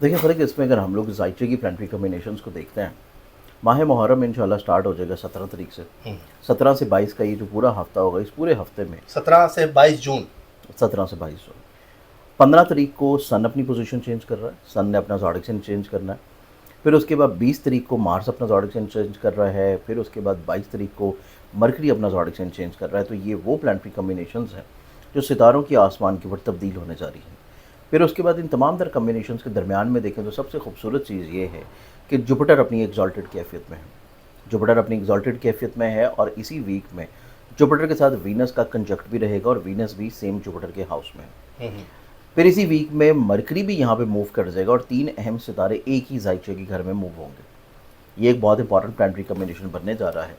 देखिए फ़र्क इसमें अगर हम लोग ज़ायचे की प्लानिटरी कॉम्बिनेशंस को देखते हैं, माह मुहर्रम इंशाल्लाह स्टार्ट हो जाएगा 17 तारीख से। 17 से 22 का ये जो पूरा हफ्ता होगा, इस पूरे हफ्ते में 17 से 22 जून 17 से 22 जून 15 तारीख को सन अपनी पोजीशन चेंज कर रहा है, सन ने अपना ज़ोडिक साइन चेंज करना है। फिर उसके बाद 20 तारीख को मार्स अपना ज़ोडिक साइन चेंज कर रहा है। फिर उसके बाद 22 तारीख को मरकरी अपना ज़ोडिक साइन चेंज कर रहा है। तो ये वो प्लानिटरी कॉम्बिनेशंस हैं जो सितारों की आसमान के ऊपर तब्दील होने जा रही हैं। फिर उसके बाद इन तमाम तर कॉम्बिनेशंस के दरमियान में देखें तो सबसे खूबसूरत चीज़ ये है कि जुपिटर अपनी एक्सॉल्टेड कैफियत में है। जुपिटर अपनी एक्सॉल्टेड कैफियत में है और इसी वीक में जुपिटर के साथ वीनस का कंजक्ट भी रहेगा और वीनस भी सेम जुपिटर के हाउस में है। फिर इसी वीक में मरकरी भी यहाँ पे मूव कर जाएगा और 3 अहम सितारे एक ही ज़ायचे के घर में मूव होंगे। ये एक बहुत इंपॉर्टेंट प्लानिटरी कॉम्बिनेशन बनने जा रहा है,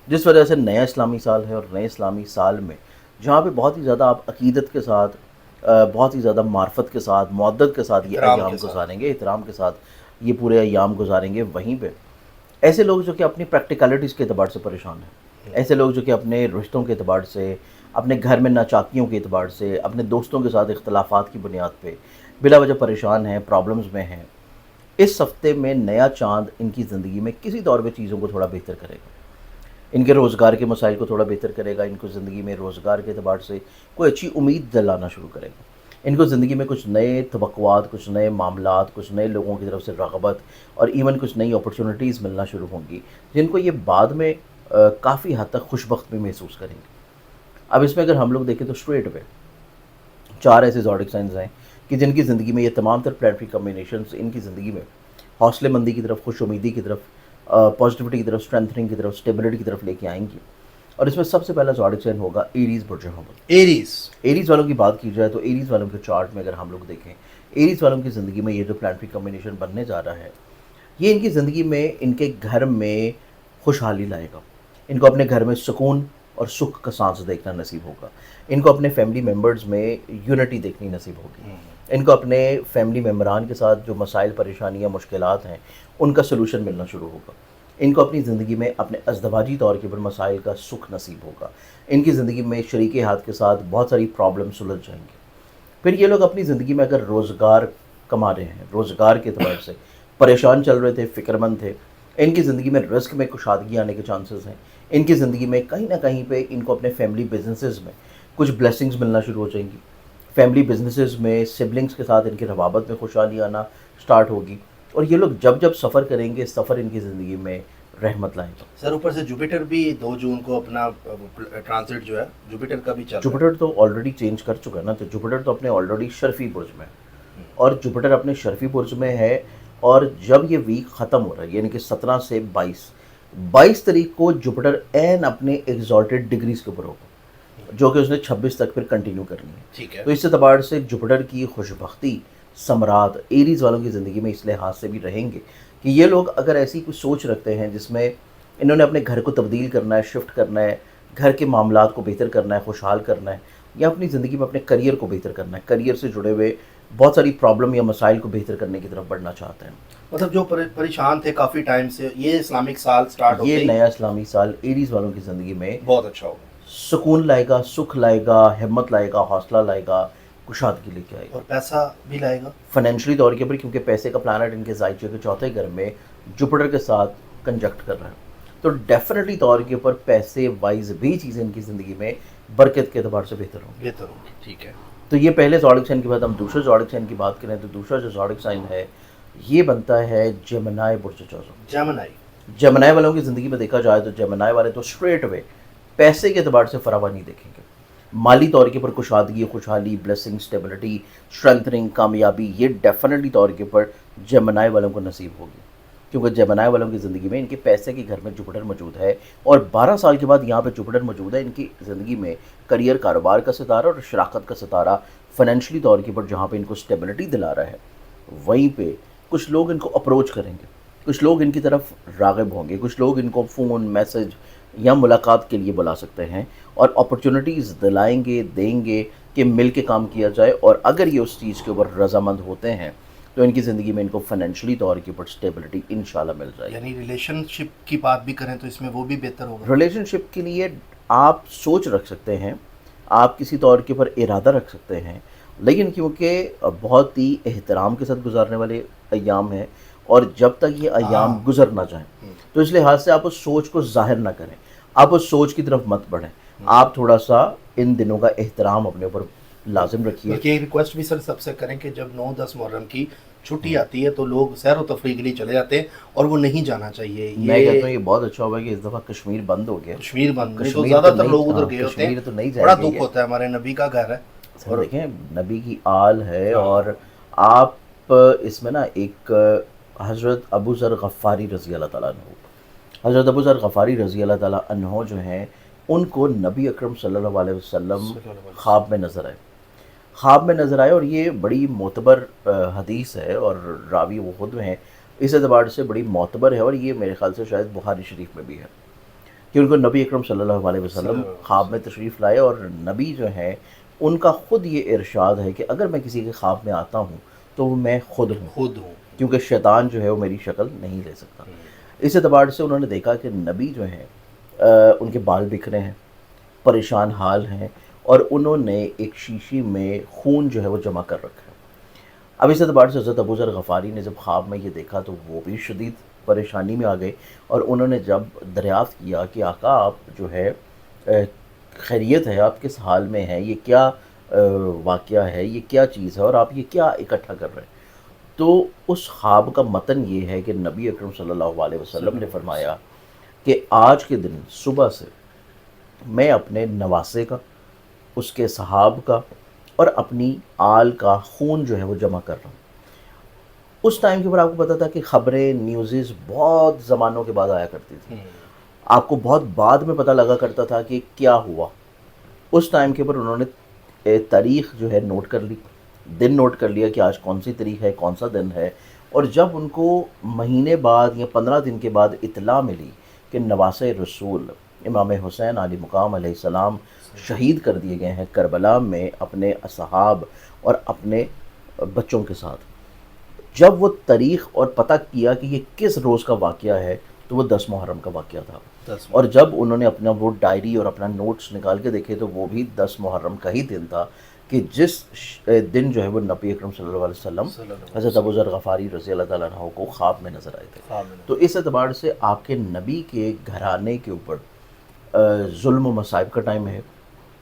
जिस वजह से नया इस्लामी साल है और नए इस्लामी साल में जहाँ पे बहुत ही ज़्यादा आप अकीदत के साथ, बहुत ही ज़्यादा मार्फत के साथ, मुअद्दत के साथ ये अय्याम गुजारेंगे, एहतराम के साथ ये पूरे अय्याम गुजारेंगे। वहीं पे ऐसे लोग जो कि अपनी प्रैक्टिकलिटीज़ के अतबार से परेशान हैं, ऐसे लोग जो कि अपने रिश्तों के अतबार से, अपने घर में नाचाकियों के अतबार से, अपने दोस्तों के साथ इख्तलाफात की बुनियाद पे बिला वजह परेशान हैं, प्रॉब्लम्स में हैं, इस हफ्ते में नया चांद इनकी ज़िंदगी में किसी तौर पे चीज़ों को थोड़ा बेहतर करेगा। इनके रोज़गार के मसाइल को थोड़ा बेहतर करेगा। इनको ज़िंदगी में रोज़गार के अतबार से कोई अच्छी उम्मीद दिलाना शुरू करेगा। इनको ज़िंदगी में कुछ नए तवक्कुआत, कुछ नए मामलात, कुछ नए लोगों की तरफ से रग़बत और इवन कुछ नई अपॉर्चुनिटीज़ मिलना शुरू होंगी, जिनको ये बाद में काफ़ी हद तक खुशबख्त भी महसूस करेंगे। अब इसमें अगर हम लोग देखें तो स्ट्रेट वे 4 ऐसे ज़ोडिक साइंस हैं कि जिनकी ज़िंदगी में ये तमाम तर प्लानिटरी कॉम्बिनेशंस इनकी ज़िंदगी में हौसलेमंदी की तरफ, खुश उम्मीदी की तरफ, पॉजिटिविटी की तरफ, स्ट्रेंथनिंग की तरफ, स्टेबिलिटी की तरफ लेके आएंगी। और इसमें सबसे पहला ज़ोडिक साइन होगा एरीज़ बुर्ज हमल। एरीज़ वालों की बात की जाए तो एरीज़ वालों के चार्ट में अगर हम लोग देखें, एरीज़ वालों की ज़िंदगी में ये जो प्लानिटरी कॉम्बिनेशन बनने जा रहा है, ये इनकी ज़िंदगी में इनके घर में खुशहाली लाएगा। इनको अपने घर में सुकून और सुख का सांस देखना नसीब होगा। इनको अपने फैमिली मेम्बर्स में यूनिटी देखनी नसीब होगी। इनको अपने फैमिली मेम्बरान के साथ जो मसाइल, परेशानियाँ, मुश्किलात हैं, उनका सलूशन मिलना शुरू होगा। इनको अपनी ज़िंदगी में अपने अज़दवाजी तौर के ऊपर मसाइल का सुख नसीब होगा। इनकी ज़िंदगी में शरीके हाथ के साथ बहुत सारी प्रॉब्लम सुलझ जाएंगी। फिर ये लोग अपनी ज़िंदगी में अगर रोज़गार कमा रहे हैं, रोज़गार के अतबार से परेशान चल रहे थे, फ़िक्रमंद थे, इनकी ज़िंदगी में रिस्क में कुशादगी आने के चांसेस हैं। इनकी ज़िंदगी में कहीं ना कहीं पे इनको अपने फैमिली बिजनेसेस में कुछ ब्लेसिंग्स मिलना शुरू हो जाएंगी। फैमिली बिजनेसेस में सिबलिंग्स के साथ इनकी रवाबत में खुशहाली आना स्टार्ट होगी। और ये लोग जब जब सफ़र करेंगे, सफ़र इनकी ज़िंदगी में रहमत लाएगा। सर ऊपर से जुपिटर भी 2 जून को अपना ट्रांजिट जो है जुपिटर का भी चल रहा है। जुपिटर तो ऑलरेडी चेंज कर चुका है ना, तो जुपिटर तो अपने ऑलरेडी शर्फी बुर्ज में है और जुपिटर अपने शर्फी बुर्ज में है। और जब ये वीक ख़त्म हो रहा है, यानी कि 17 से 22 तारीख को जुपिटर एन अपने एग्जॉल्टेड डिग्रीज़ के ऊपर होगा, जो कि उसने 26 तक फिर कंटिन्यू करनी है। ठीक है। तो इस एतबार से जुपिटर की खुशबख्ती समरात एरीज़ वालों की ज़िंदगी में इस लिहाज से भी रहेंगे कि ये लोग अगर ऐसी कुछ सोच रखते हैं जिसमें इन्होंने अपने घर को तब्दील करना है, शिफ्ट करना है, घर के मामलात को बेहतर करना है, खुशहाल करना है, या अपनी ज़िंदगी में अपने करियर को बेहतर करना है, करियर से जुड़े हुए बहुत सारी प्रॉब्लम या मसाइल को बेहतर करने की तरफ बढ़ना चाहते हैं, मतलब जो परेशान थे काफ़ी टाइम से, ये इस्लामिक साल स्टार्ट हो ये नया इस्लामी साल एरीज़ वालों की ज़िंदगी में बहुत अच्छा होगा। सुकून लाएगा, सुख लाएगा, हिम्मत लाएगा, हौसला लाएगा, कुशादगी लेके आएगा और पैसा भी लाएगा फाइनेंशियली तौर के ऊपर, क्योंकि पैसे का प्लानट इनके ज़ायचे के चौथे घर में जुपिटर के साथ कंजक्ट कर रहा है। तो डेफिनेटली तौर के ऊपर पैसे वाइज भी चीज़ें इनकी ज़िंदगी में बरकत के अतबार से बेहतर होंगी। ठीक है। तो ये पहले ज़ोडिक साइन के बाद हम दूसरे ज़ोडिक साइन की बात करें तो दूसरा जो ज़ोडिक साइन है ये बनता है जेमिनी बुर्ज चौज़म। जेमिनी वालों की ज़िंदगी में देखा जाए तो जेमिनी वाले तो स्ट्रेट वे पैसे के अतबार से फरावानी देखेंगे। माली तौर के ऊपर कुशादगी, खुशहाली, ब्लेसिंग, स्टेबिलिटी, स्ट्रेंथनिंग, कामयाबी, ये डेफिनेटली तौर के ऊपर जेमिनी वालों को नसीब होगी, क्योंकि जेमिनी वालों की ज़िंदगी में इनके पैसे के घर में जुपिटर मौजूद है और 12 साल के बाद यहाँ पे जुपिटर मौजूद है। इनकी ज़िंदगी में करियर, कारोबार का सितारा और शराकत का सितारा फाइनेंशियली तौर के ऊपर जहाँ पे इनको स्टेबिलिटी दिला रहा है, वहीं पे कुछ लोग इनको अप्रोच करेंगे, कुछ लोग इनकी तरफ राग़िब होंगे, कुछ लोग इनको फ़ोन, मैसेज या मुलाकात के लिए बुला सकते हैं और अपॉर्चुनिटीज़ दिलाएंगे, देंगे कि मिल के काम किया जाए। और अगर ये उस चीज़ के ऊपर रजामंद होते हैं तो इनकी ज़िंदगी में इनको फाइनेंशियली तौर के ऊपर स्टेबिलिटी इंशाल्लाह मिल जाएगी। यानी रिलेशनशिप की बात भी करें तो इसमें वो भी बेहतर होगा। रिलेशनशिप के लिए आप सोच रख सकते हैं, आप किसी तौर के ऊपर इरादा रख सकते हैं لیکن کیونکہ بہت ہی احترام کے ساتھ گزارنے والے ایام ہیں، اور جب تک یہ ایام گزر نہ جائیں تو اس لحاظ سے آپ اس سوچ کو ظاہر نہ کریں، آپ اس سوچ کی طرف مت بڑھیں، آپ تھوڑا سا ان دنوں کا احترام اپنے اوپر لازم رکھیے۔ بلکہ ایک ریکویسٹ بھی سر سب سے کریں کہ جب 9-10 محرم کی چھٹی آتی ہے تو لوگ سیر و تفریح کے لیے چلے جاتے ہیں، اور وہ نہیں جانا چاہیے۔ میں کہتا ہوں یہ بہت اچھا ہوا کہ اس دفعہ کشمیر بند ہو گیا، کشمیر بند نہیں تو کشمیر زیادہ تر نہیں، لوگ ادھر ہاں، گئے ہوتے ہیں، کشمیر تو نہیں بڑا جائے دکھ ہوتا ہے، ہمارے نبی کا گھر ہے۔ اور دیکھیں نبی کی آل ہے، اور آپ اس میں نا ایک حضرت ابو ذر غفاری رضی اللہ تعالیٰ عنہ، حضرت ابو ذر غفاری رضی اللہ تعالیٰ عنہ جو ہیں ان کو نبی اکرم صلی اللہ علیہ وسلم خواب میں نظر آئے، خواب میں نظر آئے، اور یہ بڑی معتبر حدیث ہے، اور راوی وہ خود ہیں، اس اعتبار سے بڑی معتبر ہے، اور یہ میرے خیال سے شاید بخاری شریف میں بھی ہے کہ ان کو نبی اکرم صلی اللہ علیہ وسلم خواب میں تشریف لائے، اور نبی جو ہیں ان کا خود یہ ارشاد ہے کہ اگر میں کسی کے خواب میں آتا ہوں تو وہ میں خود ہوں، کیونکہ شیطان جو ہے وہ میری شکل نہیں لے سکتا۔ اس اعتبار سے انہوں نے دیکھا کہ نبی جو ہیں ان کے بال بکھرے ہیں، پریشان حال ہیں، اور انہوں نے ایک شیشی میں خون جو ہے وہ جمع کر رکھا ہے۔ اب اس اعتبار سے حضرت ابو ذر غفاری نے جب خواب میں یہ دیکھا تو وہ بھی شدید پریشانی میں آ گئے، اور انہوں نے جب دریافت کیا کہ آقا آپ جو ہے خیریت ہے، آپ کس حال میں ہیں، یہ کیا واقعہ ہے، یہ کیا چیز ہے، اور آپ یہ کیا اکٹھا کر رہے ہیں، تو اس خواب کا متن یہ ہے کہ نبی اکرم صلی اللہ علیہ وسلم نے فرمایا کہ آج کے دن صبح سے میں اپنے نواسے کا، اس کے صحاب کا اور اپنی آل کا خون جو ہے وہ جمع کر رہا ہوں۔ اس ٹائم کے اوپر آپ کو پتا تھا کہ خبریں، نیوزز بہت زمانوں کے بعد آیا کرتی تھی، آپ کو بہت بعد میں پتہ لگا کرتا تھا کہ کیا ہوا۔ اس ٹائم کے اوپر انہوں نے تاریخ جو ہے نوٹ کر لی، دن نوٹ کر لیا کہ آج کون سی تاریخ ہے، کون سا دن ہے، اور جب ان کو مہینے بعد یا 15 دن کے بعد اطلاع ملی کہ نواسۂ رسول امام حسین علی مقام علیہ السلام شہید کر دیے گئے ہیں کربلا میں اپنے اصحاب اور اپنے بچوں کے ساتھ، جب وہ تاریخ اور پتہ کیا کہ یہ کس روز کا واقعہ ہے تو وہ 10 محرم کا واقعہ تھا، اور جب انہوں نے اپنا وہ ڈائری اور اپنا نوٹس نکال کے دیکھے تو وہ بھی 10 محرم کا ہی دن تھا کہ جس دن جو ہے وہ نبی اکرم صلی اللہ علیہ وسلم حضرت ابو ذر غفاری رضی اللہ تعالیٰ عنہ کو خواب میں نظر آئے تھے۔ تو اس اعتبار سے آپ کے نبی کے گھرانے کے اوپر ظلم و مصائب کا ٹائم ہے،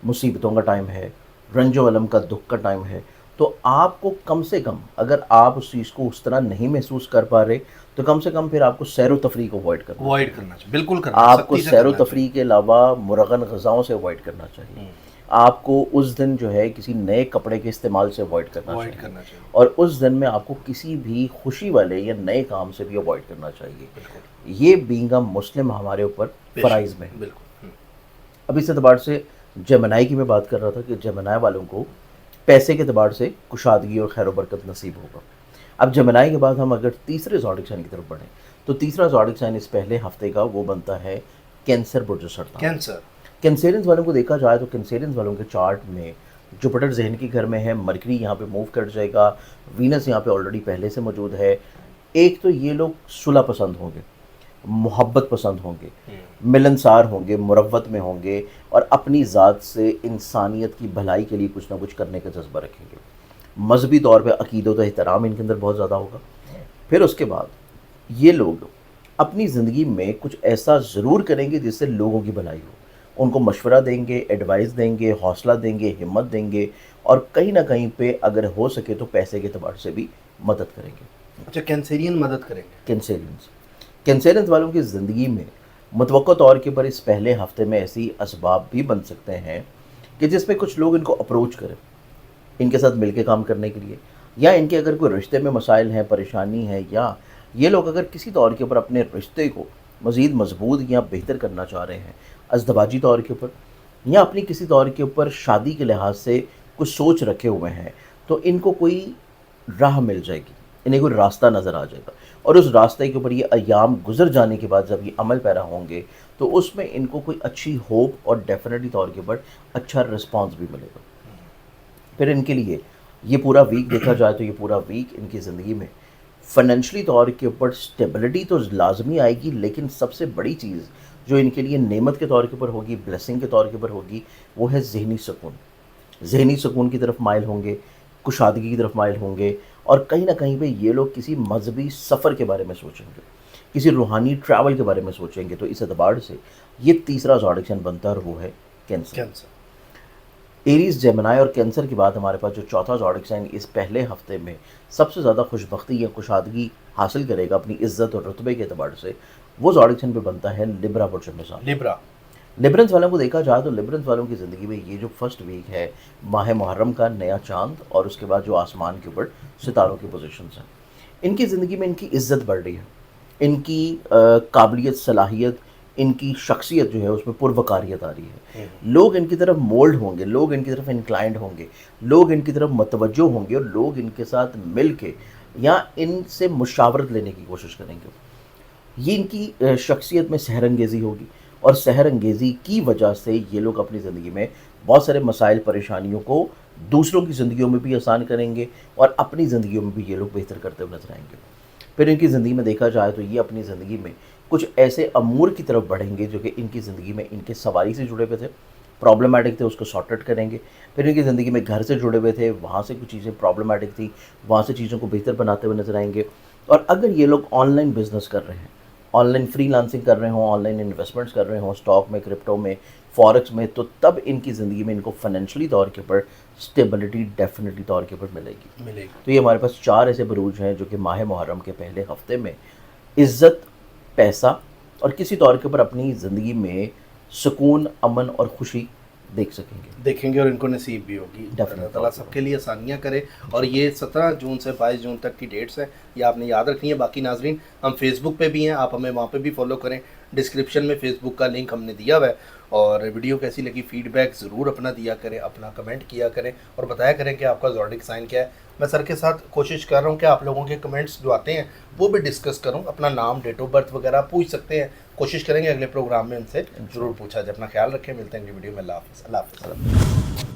مصیبتوں کا ٹائم ہے، رنج و علم کا دکھ کا ٹائم ہے، تو آپ کو کم سے کم اگر آپ اس چیز کو اس طرح نہیں محسوس کر پا رہے تو کم سے کم پھر آپ کو سیر و تفریح کو اوائڈ کرنا چاہیے، بالکل کرنا، آپ کو سیر و تفریح کے علاوہ مرغن غذاؤں سے اوائڈ کرنا چاہیے، آپ کو اس دن جو ہے کسی نئے کپڑے کے استعمال سے اوائڈ کرنا چاہیے، اور اس دن میں آپ کو کسی بھی خوشی والے یا نئے کام سے بھی اوائڈ کرنا چاہیے۔ یہ بینگ اے مسلم ہمارے اوپر فرائض میں ہے۔ اب اس اعتبار سے جیمنائی کی میں بات کر رہا تھا کہ جیمنائی والوں کو پیسے کے اعتبار سے کشادگی اور خیر و برکت نصیب ہوگا۔ اب جیمنائی کے بعد ہم اگر تیسرے زوڈک سائن کی طرف بڑھیں تو تیسرا زوڈک سائن اس پہلے ہفتے کا وہ بنتا ہے کینسر برج سرطان۔ کینسیرینز والوں کو دیکھا جائے تو کینسیرینز والوں کے چارٹ میں جوپٹر ذہن کے گھر میں ہے، مرکری یہاں پہ موو کر جائے گا، وینس یہاں پہ آلریڈی پہلے سے موجود ہے۔ ایک تو یہ لوگ صلح پسند ہوں گے، محبت پسند ہوں گے، ملنسار ہوں گے، مروت میں ہوں گے، اور اپنی ذات سے انسانیت کی بھلائی کے لیے کچھ نہ کچھ کرنے کا جذبہ رکھیں گے۔ مذہبی طور پہ عقیدت و احترام ان کے اندر بہت زیادہ ہوگا۔ پھر اس کے بعد یہ لوگ اپنی زندگی میں کچھ ایسا ضرور کریں گے جس سے لوگوں کی بھلائی ہو، ان کو مشورہ دیں گے، ایڈوائز دیں گے، حوصلہ دیں گے، ہمت دیں گے، اور کہیں نہ کہیں پہ اگر ہو سکے تو پیسے کے اعتبار سے بھی مدد کریں گے۔ اچھا، کینسیرین مدد کریں گے۔ کینسیرینز والوں کی زندگی میں متوقع طور کے پر اس پہلے ہفتے میں ایسی اسباب بھی بن سکتے ہیں کہ جس میں کچھ لوگ ان کو اپروچ کریں ان کے ساتھ مل کے کام کرنے کے لیے، یا ان کے اگر کوئی رشتے میں مسائل ہیں، پریشانی ہے، یا یہ لوگ اگر کسی طور کے اوپر اپنے رشتے کو مزید مضبوط یا بہتر کرنا چاہ رہے ہیں ازدواجی طور کے اوپر، یا اپنی کسی طور کے اوپر شادی کے لحاظ سے کچھ سوچ رکھے ہوئے ہیں، تو ان کو کوئی راہ مل جائے گی، انہیں کوئی راستہ نظر آ جائے گا، اور اس راستے کے اوپر یہ ایام گزر جانے کے بعد جب یہ عمل پیرا ہوں گے تو اس میں ان کو کوئی اچھی ہوپ اور ڈیفینیٹلی طور کے اوپر اچھا رسپانس بھی ملے گا۔ پھر ان کے لیے یہ پورا ویک دیکھا جائے تو یہ پورا ویک ان کی زندگی میں فائنینشلی طور کے اوپر سٹیبلٹی تو لازمی آئے گی، لیکن سب سے بڑی چیز جو ان کے لیے نعمت کے طور کے اوپر ہوگی، بلیسنگ کے طور کے اوپر ہوگی، وہ ہے ذہنی سکون۔ ذہنی سکون کی طرف مائل ہوں گے، कुशादगी की तरफ माइल होंगे, और कहीं ना कहीं पे ये लोग किसी मजहबी सफ़र के बारे में सोचेंगे, किसी रूहानी ट्रैवल के बारे में सोचेंगे। तो इस एतबार से ये तीसरा ज़ोडिक साइन बनता है और वो है कैंसर। कैंसर। एरीज, जेमिनाई और कैंसर के बाद हमारे पास जो चौथा ज़ोडिक साइन इस पहले हफ्ते में सबसे ज़्यादा खुशबख्ती या कुशादगी हासिल करेगा अपनी इज्जत और रुतबे के अतबार से, वो ज़ोडिक साइन पे बनता है लिब्रा बुर्ज इंसान। लिब्रा। लिब्रंस वालों को देखा जाए तो लिब्रंस वालों की ज़िंदगी में ये जो फर्स्ट वीक है माह मुहर्रम का नया चांद और उसके बाद जो आसमान के ऊपर सितारों की पोजीशंस हैं, इनकी ज़िंदगी में इनकी इज्जत बढ़ रही है, इनकी काबिलियत, सलाहियत, इनकी शख्सियत जो है उसमें पुरवकारियत आ रही है। लोग इनकी तरफ मोल्ड होंगे, लोग इनकी तरफ इंक्लाइंड होंगे, लोग इनकी तरफ मतवज्जो होंगे और लोग इनके साथ मिल के या इनसे मुशावरत लेने की कोशिश करेंगे। ये इनकी शख्सियत में सहर अंगेज़ी होगी और सहर अंगेज़ी की वजह से ये लोग अपनी ज़िंदगी में बहुत सारे मसाइल, परेशानियों को दूसरों की ज़िंदगियों में भी आसान करेंगे और अपनी ज़िंदगियों में भी ये लोग बेहतर करते हुए नजर आएंगे। फिर इनकी ज़िंदगी में देखा जाए तो ये अपनी ज़िंदगी में कुछ ऐसे अमूर की तरफ बढ़ेंगे जो कि इनकी ज़िंदगी में इनके सवारी से जुड़े हुए थे, प्रॉब्लमेटिक थे, उसको सॉर्ट आउट करेंगे। फिर इनकी ज़िंदगी में घर से जुड़े हुए थे, वहाँ से कुछ चीज़ें प्रॉब्लमेटिक थी, वहाँ से चीज़ों को बेहतर बनाते हुए नजर आएंगे। और अगर ये लोग ऑनलाइन बिजनेस कर रहे हैं, ऑनलाइन फ्रीलांसिंग कर रहे हों, ऑनलाइन इन्वेस्टमेंट्स कर रहे हों, स्टॉक में, क्रिप्टो में, फॉरेक्स में, तो तब इनकी ज़िंदगी में इनको फाइनेंशियली तौर के ऊपर स्टेबिलिटी डेफिनेटली तौर के ऊपर मिलेगी। तो ये हमारे पास 4 ऐसे बरूज हैं जो कि माह मुहर्रम के पहले हफ्ते में इज़्ज़त, पैसा और किसी तौर के ऊपर अपनी ज़िंदगी में सुकून, अमन और खुशी देखेंगे और इनको नसीब भी होगी। अल्लाह ताला सबके लिए आसानियाँ करे। और ये 17 जून से 22 जून तक की डेट्स हैं, ये आपने याद रखनी है। बाकी नाजरीन, हम फेसबुक पे भी हैं, आप हमें वहाँ पे भी फॉलो करें। डिस्क्रिप्शन में फेसबुक का लिंक हमने दिया हुआ है। और वीडियो कैसी लगी, फीडबैक ज़रूर अपना दिया करें, अपना कमेंट किया करें और बताया करें कि आपका ज़ोडिक साइन क्या है। मैं सर के साथ कोशिश कर रहा हूँ कि आप लोगों के कमेंट्स जो आते हैं वो भी डिस्कस करूँ। अपना नाम, डेट ऑफ बर्थ वगैरह पूछ सकते हैं, कोशिश करेंगे अगले प्रोग्राम में उनसे ज़रूर पूछा जाए। अपना ख्याल रखें, मिलते हैं अगली वीडियो में। अल्लाह हाफ़िज़।